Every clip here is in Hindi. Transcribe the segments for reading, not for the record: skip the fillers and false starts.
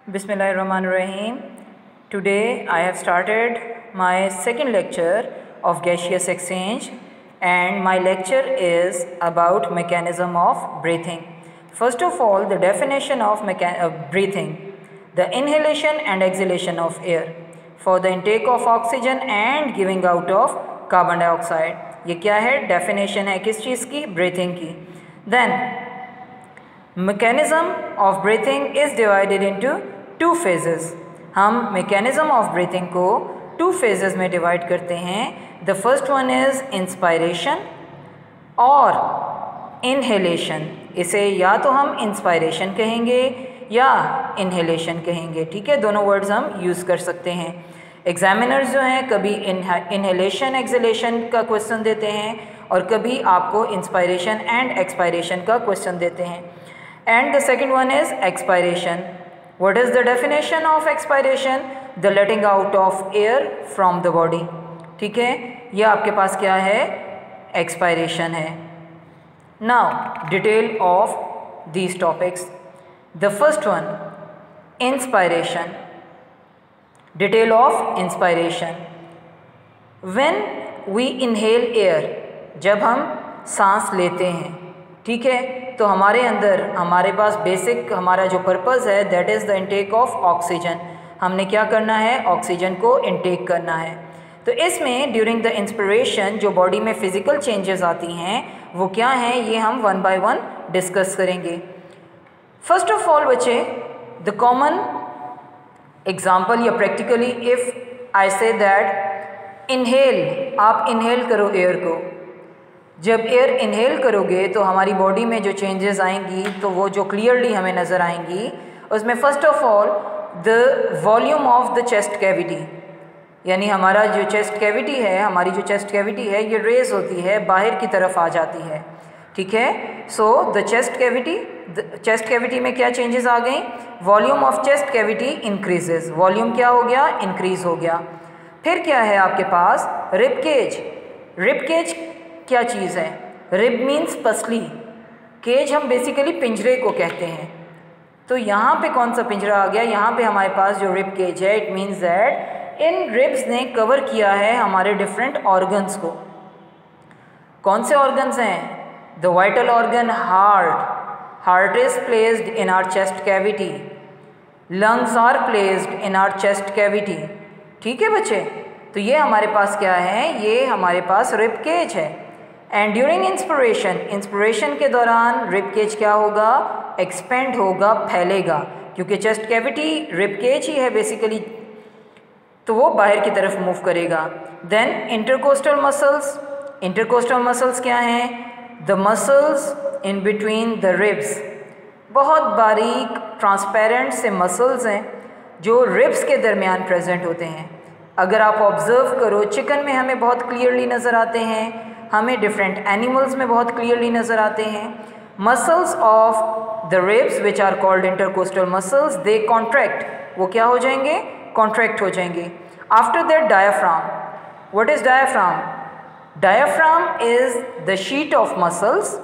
Bismillahirrahmanirrahim. Today I have started my second lecture of gaseous exchange, and my lecture is about mechanism of breathing. First of all, the definition of breathing: the inhalation and exhalation of air for the intake of oxygen and giving out of carbon dioxide. ये क्या है? definition है किस चीज़ की? breathing की. Then mechanism of breathing is divided into two phases. हम mechanism of breathing को टू फेजेस में डिवाइड करते हैं. The first one is inspiration और इनहेलेशन. इसे या तो हम इंस्पायरेशन कहेंगे या इनहेलेशन कहेंगे. ठीक है, दोनों वर्ड्स हम यूज़ कर सकते हैं. एग्जामिनर्स जो हैं कभी इनहेलेशन एक्सहेलेशन का क्वेश्चन देते हैं और कभी आपको इंस्पायरेशन एंड एक्सपायरेशन का क्वेश्चन देते हैं. And the second one is expiration. What is the definition of expiration? The letting out of air from the body. ठीक है, यह आपके पास क्या है? एक्सपायरेशन है. Now detail of these topics. The first one, inspiration. Detail of inspiration. When we inhale air, जब हम सांस लेते हैं, ठीक है, तो हमारे अंदर हमारे पास बेसिक हमारा जो पर्पज़ है that is the intake of oxygen. हमने क्या करना है? ऑक्सीजन को इनटेक करना है. तो इसमें ड्यूरिंग द इंस्पिरेशन जो बॉडी में फ़िज़िकल चेंजेस आती हैं वो क्या हैं, ये हम वन बाय वन डिस्कस करेंगे. फर्स्ट ऑफ ऑल बच्चे, द कॉमन एग्जांपल या practically if I say that inhale, आप इनहेल करो एयर को. जब एयर इनहेल करोगे तो हमारी बॉडी में जो चेंजेस आएंगी तो वो जो क्लियरली हमें नज़र आएंगी उसमें first of all the volume of the chest cavity, यानी हमारा जो चेस्ट कैविटी है, हमारी जो चेस्ट कैविटी है ये रेज होती है, बाहर की तरफ आ जाती है. ठीक है, सो द चेस्ट कैविटी में क्या चेंजेस आ गई? Volume of chest cavity increases. Volume क्या हो गया? इंक्रीज़ हो गया. फिर क्या है आपके पास? Rib cage. रिब केज क्या चीज़ है? रिब मीन्स पसली, केज हम बेसिकली पिंजरे को कहते हैं. तो यहाँ पे कौन सा पिंजरा आ गया? यहाँ पे हमारे पास जो रिब केज है, it means that in ribs ने कवर किया है हमारे डिफरेंट ऑर्गन्स को. कौन से ऑर्गन्स हैं? The vital organ heart. Heart is placed in our chest cavity. Lungs are placed in our chest cavity. ठीक है बच्चे, तो ये हमारे पास क्या है? ये हमारे पास रिब केज है. एंड ड्यूरिंग इंस्पिरेशन के दौरान रिब केज क्या होगा? एक्सपेंड होगा, फैलेगा, क्योंकि चेस्ट कैविटी रिब केज ही है बेसिकली, तो वो बाहर की तरफ मूव करेगा. Then intercostal muscles. Intercostal muscles क्या हैं? The muscles in between the ribs. बहुत बारीक ट्रांसपेरेंट से मसल्स हैं जो रिब्स के दरमियान प्रेजेंट होते हैं. अगर आप ऑब्ज़र्व करो, चिकन में हमें बहुत क्लियरली नज़र आते हैं, हमें डिफरेंट एनिमल्स में बहुत क्लियरली नज़र आते हैं. Muscles of the ribs which are called intercostal muscles, they contract. वो क्या हो जाएंगे? कॉन्ट्रैक्ट हो जाएंगे. After that diaphragm. What is diaphragm? Diaphragm is the sheet of muscles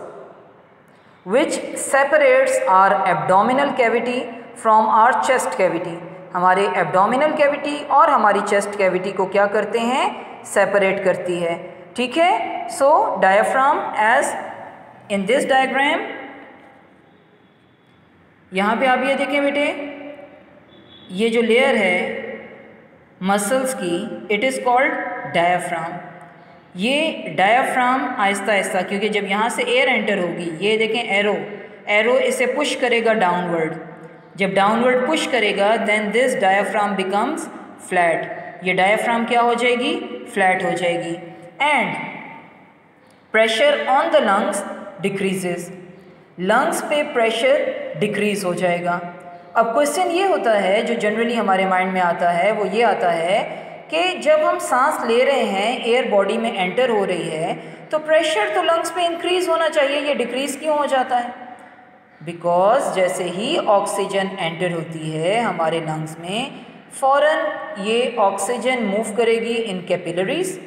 which separates our abdominal cavity from our chest cavity. हमारे एब्डोमिनल कैविटी और हमारी चेस्ट कैविटी को क्या करते हैं? सेपरेट करती है. ठीक है, so diaphragm as in this diagram. यहाँ पे आप ये देखें बेटे, ये जो लेयर है मसल्स की, इट इज़ कॉल्ड डायाफ्राम. ये डायाफ्राम आहिस्ता आहिस्ता, क्योंकि जब यहाँ से एयर एंटर होगी, ये देखें एरो इसे पुश करेगा डाउनवर्ड. जब डाउनवर्ड पुश करेगा then this diaphragm becomes flat. ये डायाफ्राम क्या हो जाएगी? फ्लैट हो जाएगी. And pressure on the lungs decreases. Lungs पे प्रेशर डिक्रीज हो जाएगा. अब क्वेश्चन ये होता है जो जनरली हमारे माइंड में आता है, वो ये आता है कि जब हम सांस ले रहे हैं, एयर बॉडी में एंटर हो रही है, तो प्रेशर तो लंग्स पे इंक्रीज होना चाहिए, ये डिक्रीज क्यों हो जाता है? बिकॉज जैसे ही ऑक्सीजन एंटर होती है हमारे लंग्स में, फ़ौरन ये ऑक्सीजन मूव करेगी इन कैपिलरीज.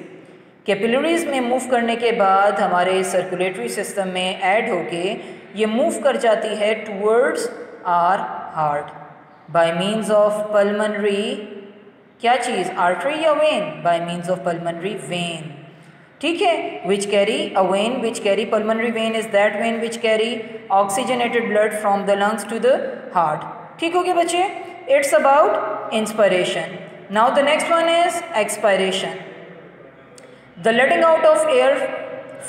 कैपिलरीज में मूव करने के बाद हमारे सर्कुलेटरी सिस्टम में ऐड होके ये मूव कर जाती है towards our heart. By means of pulmonary क्या चीज़, आर्टरी या vein, by means of pulmonary vein. ठीक है, which carry a vein which carry pulmonary vein is that vein which carry oxygenated blood from the lungs to the heart. ठीक हो गया बच्चे, it's about inspiration. Now the next one is expiration, the letting out of air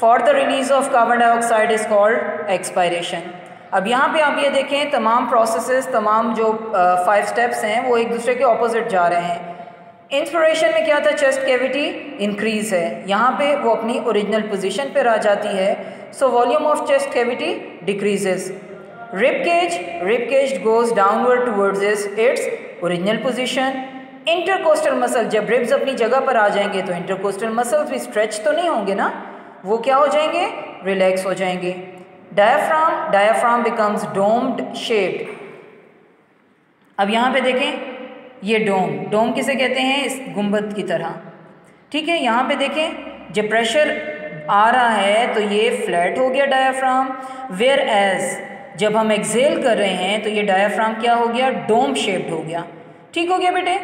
for the release of carbon dioxide is called expiration. अब यहाँ पे आप ये देखें, तमाम प्रोसेसेस, तमाम जो 5 स्टेप्स हैं वो एक दूसरे के ऑपोजिट जा रहे हैं। इंस्पिरेशन में क्या था, चेस्ट कैविटी इंक्रीज है, यहाँ पे वो अपनी ओरिजिनल पोजीशन पर आ जाती है, so volume of chest cavity decreases. Rib cage goes downward towards its original position. Intercostal muscle, जब रिब्स अपनी जगह पर आ जाएंगे तो इंटरकोस्टल मसल्स भी स्ट्रेच तो नहीं होंगे ना, वो क्या हो जाएंगे, रिलैक्स हो जाएंगे। Diaphragm becomes doomed shaped. अब यहाँ पे देखें, ये डोम किसे कहते हैं, इस गुंबद की तरह। ठीक है, यहाँ पे देखें, जब प्रेशर आ रहा है तो ये फ्लैट हो गया डायाफ्राम, वेयर एज जब हम एक्सेल कर रहे हैं तो ये डायाफ्राम क्या हो गया, डोम शेप्ड हो गया। ठीक हो गया बेटे।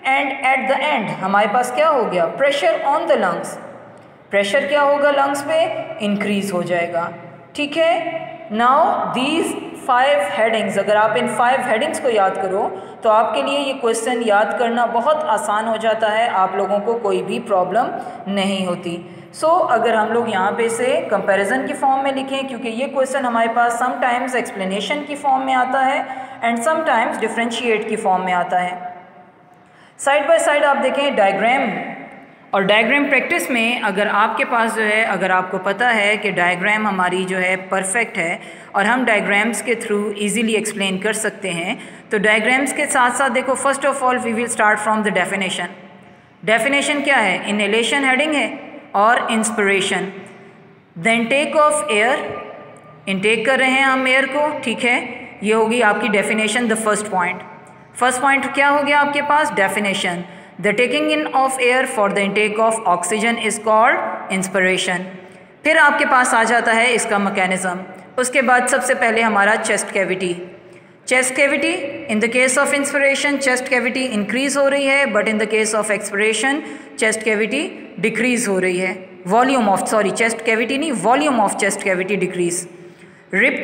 एंड एट द एंड हमारे पास क्या हो गया, pressure on the lungs, pressure क्या होगा लंग्स पे, इंक्रीज हो जाएगा। ठीक है, नाउ दीज 5 हेडिंग्स, अगर आप इन 5 हेडिंग्स को याद करो तो आपके लिए ये क्वेश्चन याद करना बहुत आसान हो जाता है, आप लोगों को कोई भी प्रॉब्लम नहीं होती। सो अगर हम लोग यहाँ पे से कंपैरिजन की फॉर्म में लिखें, क्योंकि ये क्वेश्चन हमारे पास समटाइम्स एक्सप्लेनेशन की फॉर्म में आता है एंड समटाइम्स डिफ्रेंशिएट की फॉर्म में आता है। साइड बाय साइड आप देखें डायग्राम, और डायग्राम प्रैक्टिस में अगर आपके पास जो है, अगर आपको पता है कि डायग्राम हमारी जो है परफेक्ट है और हम डायग्राम्स के थ्रू इजीली एक्सप्लेन कर सकते हैं, तो डायग्राम्स के साथ साथ देखो, first of all we will start from the definition. Definition क्या है, इनहेलेशन हेडिंग है और inspiration. The intake of air, intake कर रहे हैं हम एयर को, ठीक है, ये होगी आपकी डेफिनेशन। द फर्स्ट पॉइंट क्या हो गया आपके पास, definition. The taking in of air for the intake of oxygen is called inspiration. फिर आपके पास आ जाता है इसका मैकेनिज्म। उसके बाद सबसे पहले हमारा chest cavity. Chest cavity in the case of inspiration chest cavity increase हो रही है, but in the case of expiration chest cavity decrease हो रही है। Volume of, sorry chest cavity नहीं, volume of chest cavity decrease. Rib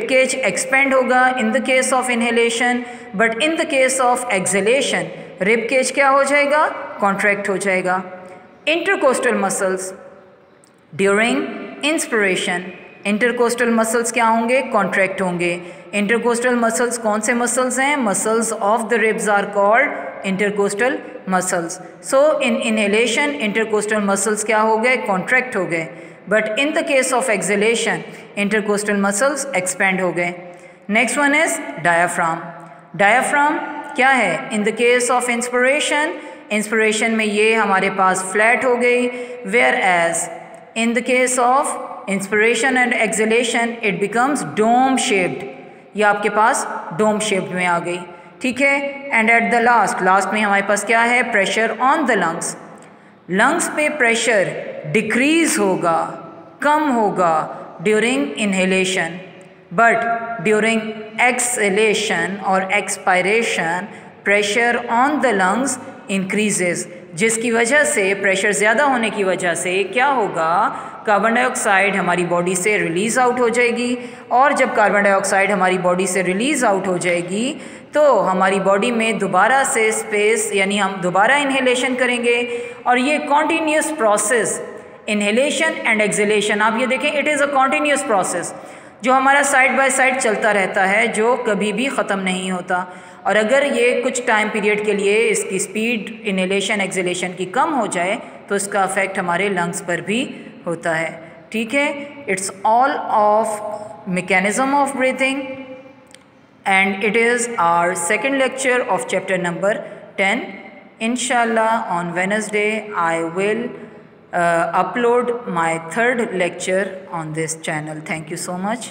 cage expand होगा in the case of inhalation, but in the case of exhalation rib cage क्या हो जाएगा, कॉन्ट्रैक्ट हो जाएगा। Intercostal muscles during inspiration, intercostal muscles क्या होंगे, कॉन्ट्रैक्ट होंगे। इंटरकोस्टल मसल्स कौन से मसल्स हैं, muscles of the ribs are called intercostal muscles. So in inhalation intercostal muscles क्या हो गए, कॉन्ट्रैक्ट हो गए, but in the case of exhalation intercostal muscles expand हो गए। Next one is diaphragm. Diaphragm क्या है, in the case of inspiration में ये हमारे पास फ्लैट हो गई, whereas in the case of inspiration and exhalation it becomes dome shaped, ये आपके पास डोम शेप्ड में आ गई। ठीक है, एंड एट द लास्ट में हमारे पास क्या है, प्रेशर ऑन द लंग्स पे प्रेशर डिक्रीज होगा, कम होगा during inhalation, but during exhalation और expiration pressure on the lungs increases, जिसकी वजह से प्रेशर ज़्यादा होने की वजह से क्या होगा, कार्बन डाइऑक्साइड हमारी बॉडी से रिलीज़ आउट हो जाएगी, और जब कार्बन डाइऑक्साइड हमारी बॉडी से रिलीज़ आउट हो जाएगी तो हमारी बॉडी में दोबारा से स्पेस, यानी हम दोबारा इनहेलेशन करेंगे, और ये continuous process inhalation and exhalation, आप ये देखें it is a continuous process जो हमारा साइड बाय साइड चलता रहता है, जो कभी भी ख़त्म नहीं होता। और अगर ये कुछ टाइम पीरियड के लिए इसकी स्पीड इनहेलेशन एक्सहेलेशन की कम हो जाए तो इसका अफेक्ट हमारे लंग्स पर भी होता है। ठीक है, it's all of mechanism of breathing and it is our second lecture of chapter number 10. Inshallah on Wednesday I will upload my third lecture on this channel. Thank you so much.